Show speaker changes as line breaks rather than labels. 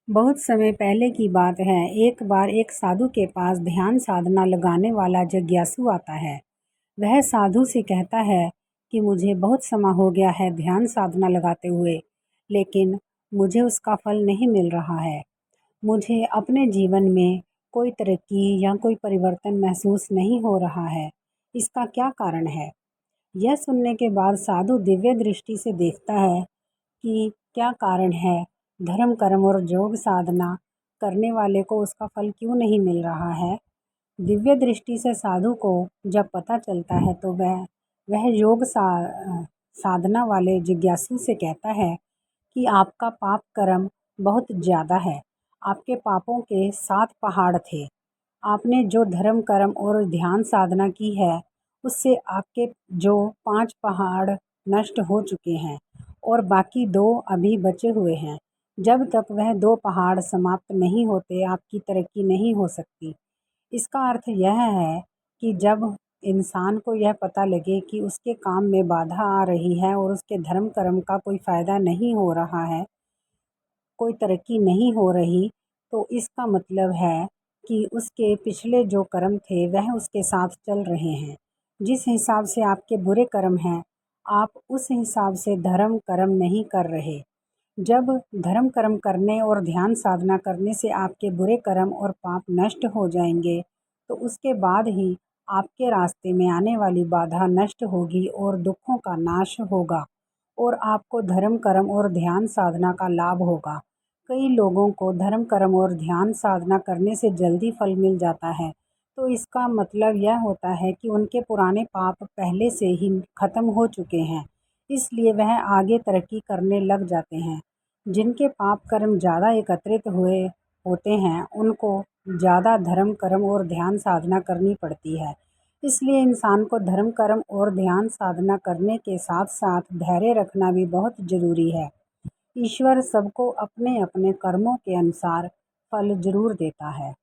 बहुत समय पहले की बात है। एक बार एक साधु के पास ध्यान साधना लगाने वाला जिज्ञासु आता है। वह साधु से कहता है कि मुझे बहुत समय हो गया है ध्यान साधना लगाते हुए, लेकिन मुझे उसका फल नहीं मिल रहा है। मुझे अपने जीवन में कोई तरक्की या कोई परिवर्तन महसूस नहीं हो रहा है। इसका क्या कारण है? यह सुनने के बाद साधु दिव्य दृष्टि से देखता है कि क्या कारण है, धर्म कर्म और योग साधना करने वाले को उसका फल क्यों नहीं मिल रहा है। दिव्य दृष्टि से साधु को जब पता चलता है तो वह साधना वाले जिज्ञासु से कहता है कि आपका पाप कर्म बहुत ज़्यादा है। आपके पापों के 7 पहाड़ थे। आपने जो धर्म कर्म और ध्यान साधना की है, उससे आपके जो 5 पहाड़ नष्ट हो चुके हैं और बाकी 2 अभी बचे हुए हैं। जब तक वह 2 पहाड़ समाप्त नहीं होते, आपकी तरक्की नहीं हो सकती। इसका अर्थ यह है कि जब इंसान को यह पता लगे कि उसके काम में बाधा आ रही है और उसके धर्म कर्म का कोई फ़ायदा नहीं हो रहा है, कोई तरक्की नहीं हो रही, तो इसका मतलब है कि उसके पिछले जो कर्म थे वह उसके साथ चल रहे हैं। जिस हिसाब से आपके बुरे कर्म हैं, आप उस हिसाब से धर्म कर्म नहीं कर रहे। जब धर्म कर्म करने और ध्यान साधना करने से आपके बुरे कर्म और पाप नष्ट हो जाएंगे, तो उसके बाद ही आपके रास्ते में आने वाली बाधा नष्ट होगी और दुखों का नाश होगा और आपको धर्म कर्म और ध्यान साधना का लाभ होगा। कई लोगों को धर्म कर्म और ध्यान साधना करने से जल्दी फल मिल जाता है, तो इसका मतलब यह होता है कि उनके पुराने पाप पहले से ही खत्म हो चुके हैं, इसलिए वह आगे तरक्की करने लग जाते हैं। जिनके पाप कर्म ज़्यादा एकत्रित हुए होते हैं, उनको ज़्यादा धर्म कर्म और ध्यान साधना करनी पड़ती है। इसलिए इंसान को धर्म कर्म और ध्यान साधना करने के साथ साथ धैर्य रखना भी बहुत ज़रूरी है। ईश्वर सबको अपने अपने कर्मों के अनुसार फल जरूर देता है।